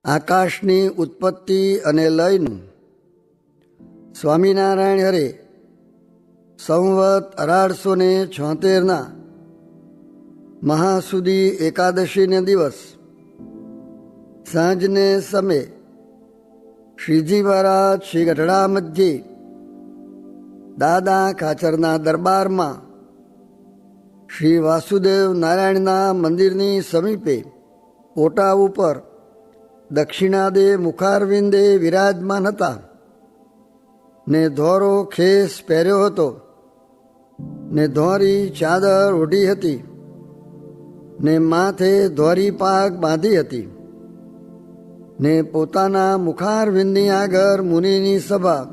આકાશની ઉત્પત્તિ અને લયનું. સ્વામિનારાયણ હરે સંવત 1876 મહાસુદી એકાદશીને દિવસ સાંજને સમયે શ્રીજી મહારાજ શ્રી ગઢડા મધ્યે દાદા ખાચરના દરબારમાં શ્રી વાસુદેવ નારાયણના મંદિરની સમીપે ઓટા ઉપર દક્ષિણાદે મુખારવિંદે વિરાજમાન હતા ને ધોરો ખેસ પહેર્યો હતો ને ધોરી ચાદર ઓઢી હતી ને માથે ધોરી પાગ બાંધી હતી ને પોતાના મુખારવિંદની આગળ મુનિની સભા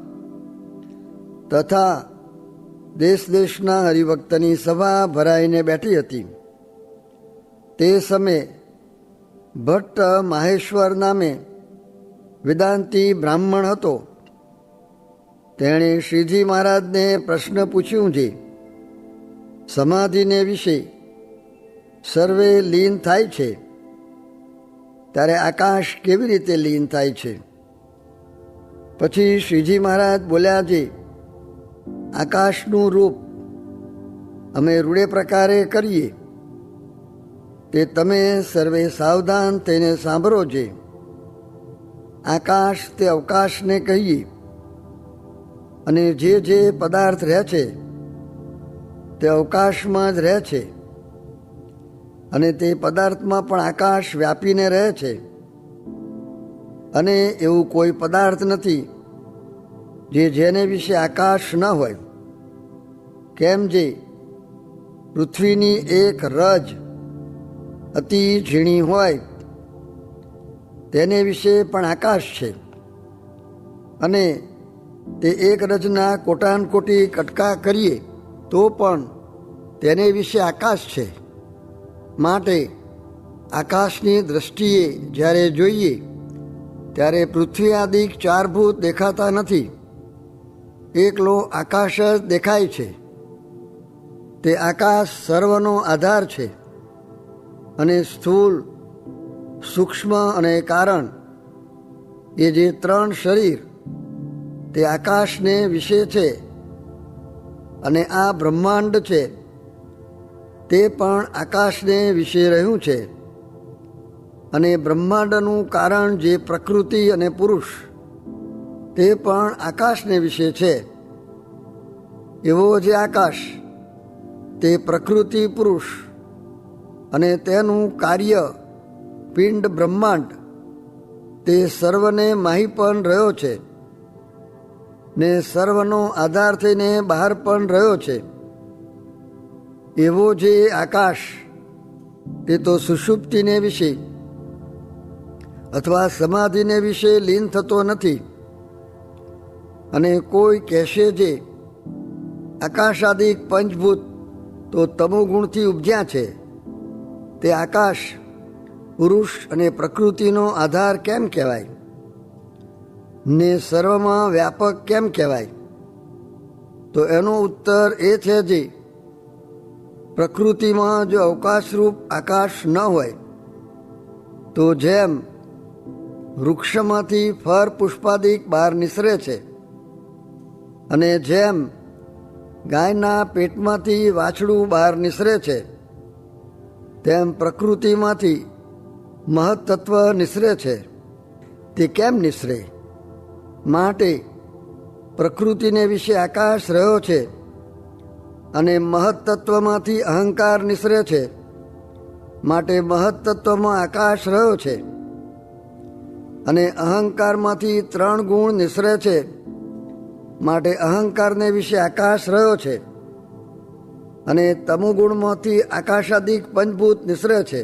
તથા દેશ દેશના હરિભક્તની સભા ભરાઈને બેઠી હતી. તે સમયે ભટ્ટ માહેશ્વર નામે વેદાંતી બ્રાહ્મણ હતો. તેણે શ્રીજી મહારાજને પ્રશ્ન પૂછ્યું છે, સમાધિને વિશે સર્વે લીન થાય છે ત્યારે આકાશ કેવી રીતે લીન થાય છે? પછી શ્રીજી મહારાજ બોલ્યા છે, આકાશનું રૂપ અમે રૂડે પ્રકારે કરીએ તે તમે સર્વે સાવધાન થઈને સાંભળો છે. આકાશ તે અવકાશને કહીએ અને જે પદાર્થ રહે છે તે અવકાશમાં જ રહે છે અને તે પદાર્થમાં પણ આકાશ વ્યાપીને રહે છે અને એવું કોઈ પદાર્થ નથી જેને વિશે આકાશ ન હોય. કેમ જે પૃથ્વીની એક રજ અતિ ઝીણી હોય તેને વિશે પણ આકાશ છે અને તે એક રજના કોટાનકોટી કટકા કરીએ તો પણ તેને વિશે આકાશ છે. માટે આકાશની દૃષ્ટિએ જ્યારે જોઈએ ત્યારે પૃથ્વી આદિક ચારભૂત દેખાતા નથી, એકલો આકાશ જ દેખાય છે. તે આકાશ સર્વનો આધાર છે અને સ્થૂળ, સૂક્ષ્મ અને કારણ એ જે ત્રણ શરીર તે આકાશને વિશે છે અને આ બ્રહ્માંડ છે તે પણ આકાશને વિશે રહ્યું છે અને બ્રહ્માંડનું કારણ જે પ્રકૃતિ અને પુરુષ તે પણ આકાશને વિશે છે. એવો જે આકાશ તે પ્રકૃતિ પુરુષ અને તેનું કાર્ય પિંડ બ્રહ્માંડ તે સર્વને માહી પણ રહ્યો છે ને સર્વનો આધાર થઈને બહાર પણ રહ્યો છે. એવો જે આકાશ તે તો સુષુપ્તિને વિશે અથવા સમાધિને વિશે લીન થતો નથી. અને કોઈ કહેશે જે આકાશાદિક પંચભૂત તો તમોગુણથી ઉપજ્યા છે, તે આકાશ પુરુષ અને પ્રકૃતિનો આધાર કેમ કહેવાય ને સર્વમાં વ્યાપક કેમ કહેવાય? તો એનો ઉત્તર એ છે જે પ્રકૃતિમાં જો અવકાશરૂપ આકાશ ન હોય તો જેમ વૃક્ષમાંથી ફળ પુષ્પાદિક બહાર નિસરે છે અને જેમ ગાયના પેટમાંથી વાછડું બહાર નિસરે છે તેમ પ્રકૃતિમાંથી મહત્તત્વ નિસરે છે. તે કેમ નિસરે? માટે પ્રકૃતિને વિશે આકાશ રહ્યો છે અને મહત્તત્વમાંથી અહંકાર નિસરે છે માટે મહત્તત્વમાં આકાશ રહ્યો છે અને અહંકારમાંથી ત્રણ ગુણ નિસરે છે માટે અહંકારને વિશે આકાશ રહ્યો છે અને તમોગુણમાંથી આકાશાદિક પંચભૂત નિસરે છે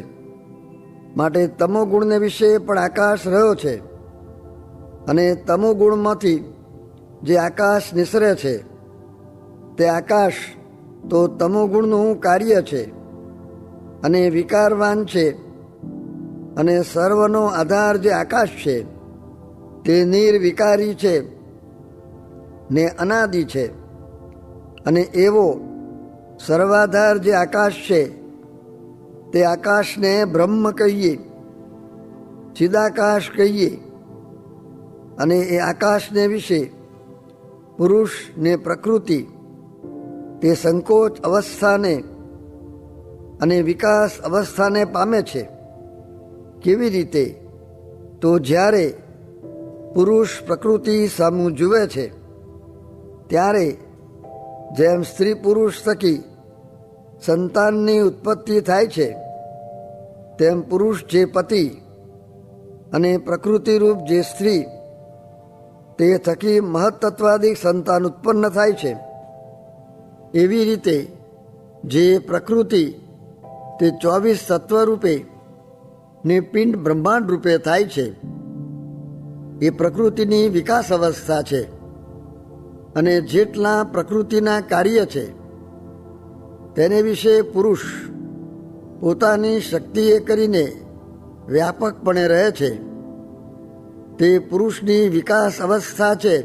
માટે તમોગુણને વિશે પણ આકાશ રહ્યો છે અને તમોગુણમાંથી જે આકાશ નિસરે છે તે આકાશ તો તમોગુણનું કાર્ય છે અને વિકારવાન છે અને સર્વનો આધાર જે આકાશ છે તે નિર્વિકારી છે ને અનાદિ છે અને એવો સર્વાધાર જે આકાશ છે તે આકાશને બ્રહ્મ કહીએ ચિદાકાશ કહીએ અને એ આકાશને વિશે પુરુષ ને પ્રકૃતિ તે સંકોચ અવસ્થાને અને વિકાસ અવસ્થાને પામે છે. કેવી રીતે? તો જ્યારે પુરુષ પ્રકૃતિ સામું જુએ છે ત્યારે જેમ સ્ત્રી પુરુષ થકી સંતાનની ઉત્પત્તિ થાય છે તેમ પુરુષ જે પતિ અને પ્રકૃતિરૂપ જે સ્ત્રી તે થકી મહત્તત્વાદિક સંતાન ઉત્પન્ન થાય છે. એવી રીતે જે પ્રકૃતિ તે 24 તત્વ રૂપે ને પિંડ બ્રહ્માંડ રૂપે થાય છે એ પ્રકૃતિની વિકાસ અવસ્થા છે. અને જેટલા પ્રકૃતિના કાર્ય છે તેને વિશે પુરુષ પોતાની શક્તિએ કરીને વ્યાપકપણે રહે છે. તે પુરુષની વિકાસ અવસ્થા છે.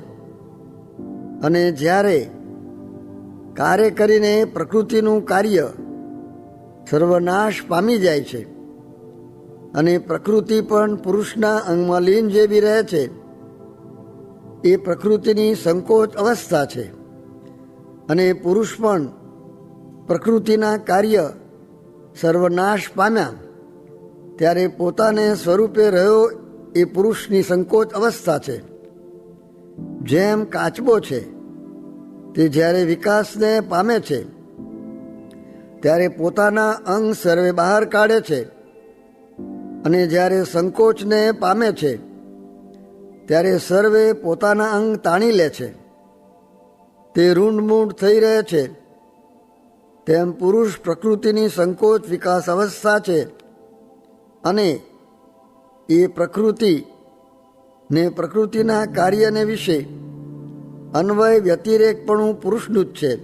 અને જ્યારે કાર્ય કરીને પ્રકૃતિનું કાર્ય સર્વનાશ પામી જાય છે અને પ્રકૃતિ પણ પુરુષના અંગમાં લીન જેવી રહે છે, એ પ્રકૃતિની સંકોચ અવસ્થા છે. અને પુરુષ પણ પ્રકૃતિના કાર્ય સર્વનાશ પામ્યા ત્યારે પોતાને સ્વરૂપે રહ્યો એ પુરુષની સંકોચ અવસ્થા છે. જેમ કાચબો છે તે જ્યારે વિકાસને પામે છે ત્યારે પોતાના અંગ સર્વે બહાર કાઢે છે અને જ્યારે સંકોચને પામે છે ત્યારે સર્વે પોતાના અંગ તાણી લે છે. તે રૂંઢમૂંઢ થઈ રહે છે. તેમ પુરુષ પ્રકૃતિની સંકોચ વિકાસ અવસ્થા છે. અને એ પ્રકૃતિ ને પ્રકૃતિના કાર્યને વિશે અન્વય વ્યતિરેકપણું પુરુષનું જ છે.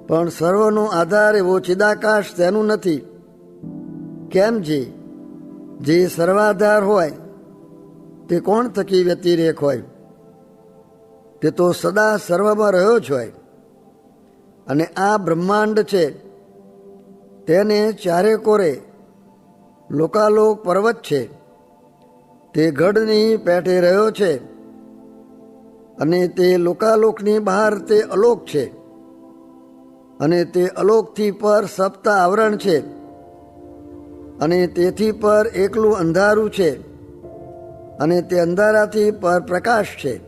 પણ સર્વનો આધાર એવો ચિદાકાશ તેનું નથી. કેમ જે સર્વાધાર હોય તે કોણ થકી વ્યતિરેક હોય? તે તો સદા સર્વમાં રહ્યો જ હોય. અને આ બ્રહ્માંડ છે તેને ચારે કોરે લોકાલોક પર્વત છે. તે ગઢની પેઠે રહ્યો છે અને તે લોકાલોકની બહાર તે અલોક છે. અને તે અલોકથી પર સપ્ત આવરણ છે અને તેથી પર એકલું અંધારું છે. અને તે અંધારાથી પર પ્રકાશ છે.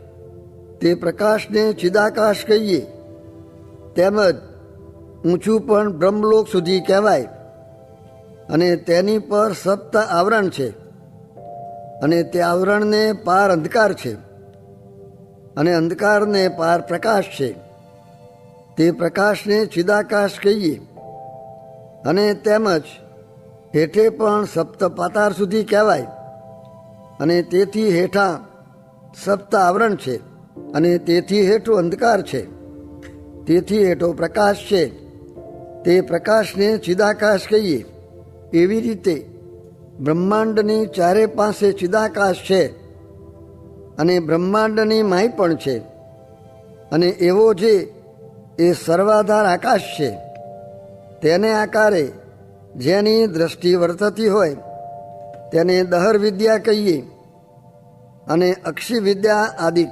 તે પ્રકાશને ચિદાકાશ કહીએ. તેમજ ઊંચું પણ બ્રહ્મલોક સુધી કહેવાય. અને તેની પર સપ્ત આવરણ છે અને તે આવરણને પાર અંધકાર છે અને અંધકારને પાર પ્રકાશ છે. તે પ્રકાશને ચિદાકાશ કહીએ. અને તેમજ હેઠે પણ સપ્ત પાતાળ સુધી કહેવાય. અને તેથી હેઠા સપ્ત આવરણ છે અને તેથી હેઠો અંધકાર છે. તેથી હેઠો પ્રકાશ છે. તે પ્રકાશને ચિદાકાશ કહીએ. એવી રીતે બ્રહ્માંડની ચારે પાસે ચિદાકાશ છે અને બ્રહ્માંડની માય પણ છે. અને એવો જે એ સર્વાધાર આકાશ છે તેને આકારે જેની દ્રષ્ટિ વર્તતી હોય તેને દહર વિદ્યા કહીએ. અને અક્ષી વિદ્યા આદિક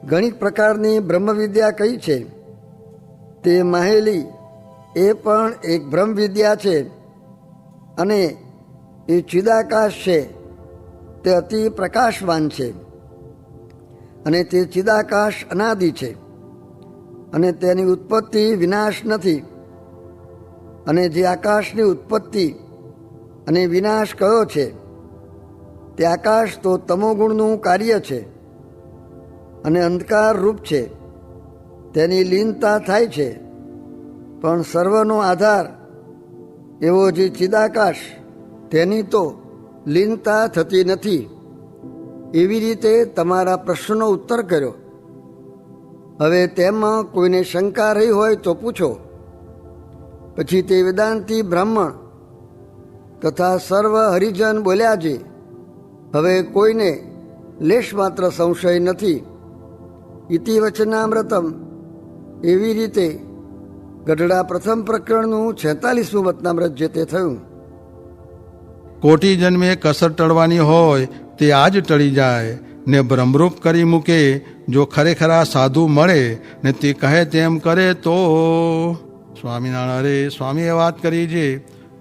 ઘણી પ્રકારની બ્રહ્મવિદ્યા કઈ છે તે માહેલી એ પણ એક બ્રહ્મ વિદ્યા છે. અને એ ચિદાકાશ છે તે અતિ પ્રકાશવાન છે. અને તે ચિદાકાશ અનાદિ છે અને તેની ઉત્પત્તિ વિનાશ નથી. અને જે આકાશની ઉત્પત્તિ અને વિનાશ કયો છે તે આકાશ તો તમોગુણનું કાર્ય છે અને અંધકાર રૂપ છે. તેની લીનતા થાય છે. પણ સર્વનો આધાર એવો જે ચિદાકાશ તેની તો લીનતા થતી નથી. એવી રીતે તમારા પ્રશ્નનો ઉત્તર કર્યો. હવે તેમાં કોઈને શંકા રહી હોય તો પૂછો. પછી તે વેદાંતિ બ્રાહ્મણ તથા સર્વ હરિજન બોલ્યા છે, હવે કોઈને લેશ માત્ર સંશય નથી. ઇતિ વચનામૃતમ. એવી રીતે ગઢડા પ્રથમ પ્રકરણનું 46મું વચનામૃત જે તે થયું. કોટી જન્મે કસર ટળવાની હોય તે આજ ટળી જાય, ને બ્રહ્મરૂપ કરી મૂકે જો ખરેખર આ સાધુ મળે ને તે કહે તેમ કરે તો. સ્વામિનારાયણ. અરે સ્વામીએ વાત કરી છે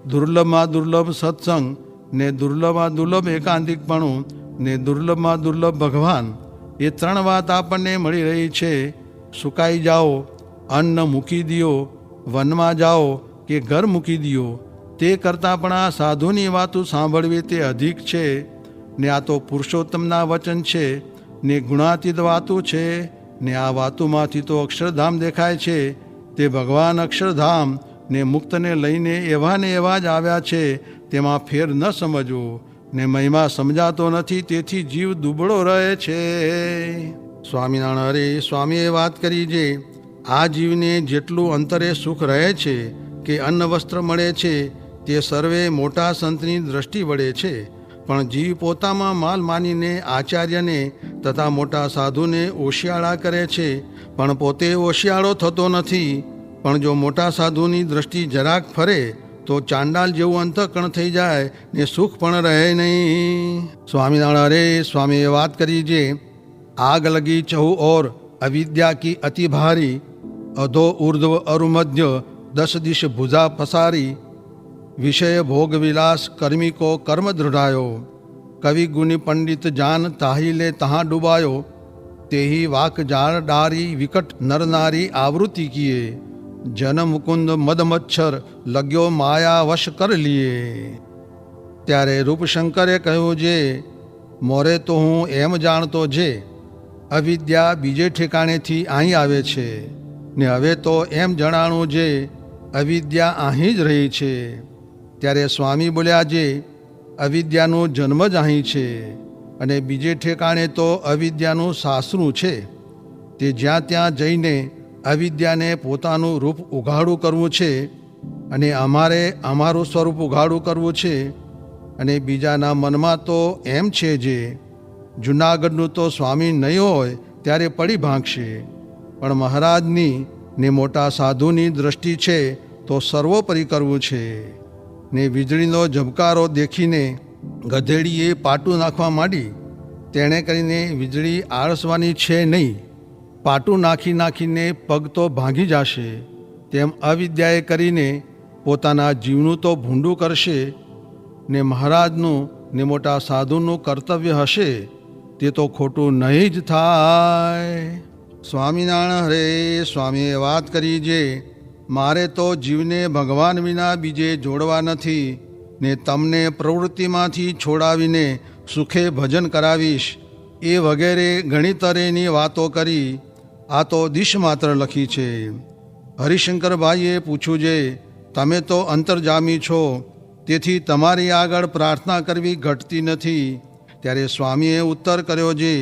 દુર્લભમાં દુર્લભ સત્સંગ, ને દુર્લભમાં દુર્લભ એકાંતિકપણું, ને દુર્લભમાં દુર્લભ ભગવાન, એ ત્રણ વાત આપણને મળી રહી છે. સુકાઈ જાઓ, અન્ન મૂકી દિયો, વનમાં જાઓ કે ઘર મૂકી દિયો, તે કરતાં પણ આ સાધુની વાતો સાંભળવી તે અધિક છે. ને આ તો પુરુષોત્તમના વચન છે, ને ગુણાતીત વાતો છે, ને આ વાતોમાંથી તો અક્ષરધામ દેખાય છે. તે ભગવાન અક્ષરધામ ને મુક્તને લઈને એવા ને એવા જ આવ્યા છે, તેમાં ફેર ન સમજવો, ને મહિમા સમજાતો નથી, તેથી જીવ દુબળો રહે છે. સ્વામિનારાયણ. અરે સ્વામીએ વાત કરી છે આ જીવને જેટલું અંતરે સુખ રહે છે કે અન્ન વસ્ત્ર મળે છે તે સર્વે મોટા સંતની દ્રષ્ટિ વળે છે, પણ જીવ પોતામાં માલ માનીને આચાર્યને તથા મોટા સાધુને ઓશિયાળા કરે છે, પણ પોતે ઓશિયાળો થતો નથી. પણ જો મોટા સાધુની દ્રષ્ટિ જરાક ફરે તો ચાંડાલ જેવું અંતઃકરણ થઈ જાય ને સુખ પણ રહે નહીં. સ્વામિનારાયણ. અરે સ્વામીએ વાત કરી છે આગ લગી ચહુ ઓર અવિદ્યા કી અતિ ભારી, અધો ઉર્ધ્વ અરુમધ્ય 10 દિશ ભુજા પસારી, વિષય ભોગ વિલાસ કર્મી કો કર્મ દૃઢાયો, કવિ ગુની પંડિત જાન તાહી લે તહાં ડૂબાયો, તેહી વાક જાળ ડારી વિકટ નર નારી આવૃત્તિ કિએ, જન મુકુંદ મદ મચ્છર લગ્યો માયા વશ કર લીએ. ત્યારે રૂપશંકરે કહ્યું છે મોરે તો હું એમ જાણતો છે અવિદ્યા બીજે ઠેકાણેથી અહીં આવે છે, ને હવે તો એમ જણાણું છે અવિદ્યા અહીં જ રહી છે. ત્યારે સ્વામી બોલ્યા છે અવિદ્યાનો જન્મ જ અહીં છે, અને બીજે ઠેકાણે તો અવિદ્યાનું સાસરું છે. તે જ્યાં ત્યાં જઈને અવિદ્યાને પોતાનું રૂપ ઉઘાડું કરવું છે, અને અમારે અમારું સ્વરૂપ ઉઘાડું કરવું છે. અને બીજાના મનમાં તો એમ છે જે જૂનાગઢનું તો સ્વામી નહીં હોય ત્યારે પડી ભાંગશે, પણ મહારાજની ને મોટા સાધુની દ્રષ્ટિ છે તો સર્વોપરી કરવું છે. ને વીજળીનો ઝબકારો દેખીને ગધેડીએ પાટું નાખવા માંડી, તેણે કરીને વીજળી આળસવાની છે નહીં, પાટું નાખી નાખીને પગ તો ભાંગી જશે. તેમ અવિદ્યાએ કરીને પોતાના જીવનું તો ભૂંડું કરશે, ને મહારાજનું ને મોટા સાધુનું કર્તવ્ય હશે તે તો ખોટું નહીં જ થાય. સ્વામિનારાયણ. હરે સ્વામીએ વાત કરી છે મારે તો જીવને ભગવાન વિના બીજે જોડવા નથી, ને તમને પ્રવૃત્તિમાંથી છોડાવીને સુખે ભજન કરાવીશ, એ વગેરે ઘણી તરેની વાતો કરી. આ તો દિશ માત્ર લખી છે. હરિશંકરભાઈએ પૂછ્યું છે તમે તો અંતર્જામી છો, તેથી તમારી આગળ પ્રાર્થના કરવી ઘટતી નથી. ત્યારે સ્વામીએ ઉત્તર કર્યો છે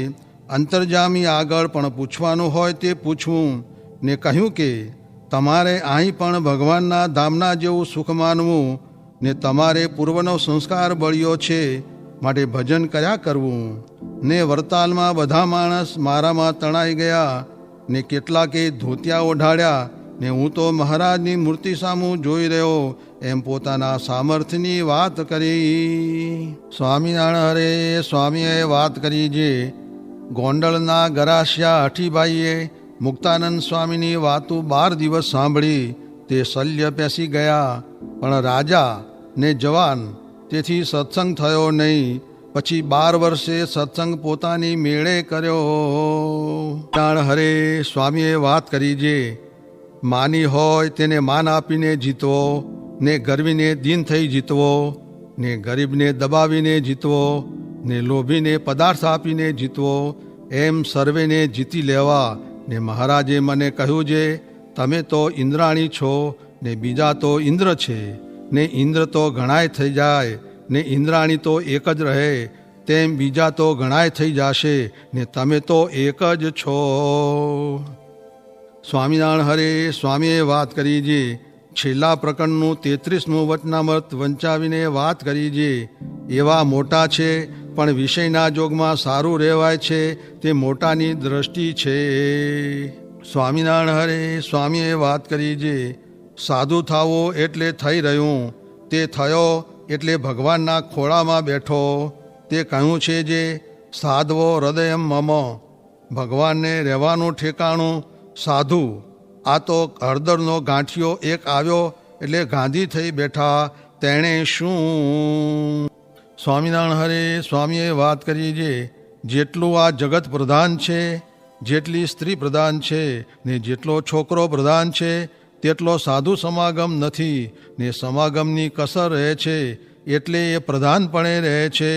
અંતર્જામી આગળ પણ પૂછવાનું હોય તે પૂછવું, ને કહ્યું કે તમારે અહીં પણ ભગવાનના ધામના જેવું સુખ માનવું, ને તમારે પૂર્વનો સંસ્કાર બળ્યો છે માટે ભજન કર્યા કરવું. ને વરતાલમાં બધા માણસ મારામાં તણાઈ ગયા, ને કેટલાકે ધોતિયા ઓઢાડ્યા, ને હું તો મહારાજની મૂર્તિ સામું જોઈ રહ્યો એમ પોતાના સામર્થ્યની વાત કરી. સ્વામિનારાયણ. હરે સ્વામીએ વાત કરી છે ગોંડલના ગરાસિયા હઠીભાઈએ મુક્તાનંદ સ્વામીની વાતો 12 દિવસ સાંભળી તે શલ્ય પેસી ગયા, પણ રાજા ને જવાન તેથી સત્સંગ થયો નહીં. પછી 12 વર્ષે સત્સંગ પોતાની મેળે કર્યો. હરે સ્વામીએ વાત કરી છે માની હોય તેને માન આપીને જીતવો, ને ગરવીને દીન થઈ જીતવો, ને ગરીબને દબાવીને જીતવો, ને લોભીને પદાર્થ આપીને જીતવો, એમ સર્વેને જીતી લેવા. ને મહારાજે મને કહ્યું છે તમે તો ઇન્દ્રાણી છો, ને બીજા તો ઇન્દ્ર છે, ને ઇન્દ્ર તો ઘણાય થઈ જાય, ને ઇન્દ્રાણી તો એક જ રહે, તેમ બીજા તો ઘણાય થઈ જશે, ને તમે તો એક જ છો. સ્વામિનારાયણ. હરે સ્વામીએ વાત કરી છે છેલ્લા પ્રકરણનું 33મું વચનામૃત વંચાવીને વાત કરી છે એવા મોટા છે પણ વિષયના જોગમાં સારું રહેવાય છે તે મોટાની દ્રષ્ટિ છે. સ્વામિનારાયણ. હરે સ્વામીએ વાત કરી છે સાધુ થાવો એટલે થઈ રહ્યું, તે થયો એટલે ભગવાનના ખોળામાં બેઠો. તે કહ્યું છે જે સાધવો હૃદયમ મમ, ભગવાનને રહેવાનું ઠેકાણું સાધુ. આ તો હળદરનો ગાંઠિયો એક આવ્યો એટલે ગાંધી થઈ બેઠા. તેણે શું? સ્વામિનારાયણ હરે સ્વામીએ વાત કરી છે, જેટલું આ જગત પ્રધાન છે, જેટલી સ્ત્રી પ્રધાન છે ને જેટલો છોકરો પ્રધાન છે, તેટલો સાધુ સમાગમ નથી ને સમાગમની કસર રહે છે, એટલે એ પ્રધાનપણે રહે છે.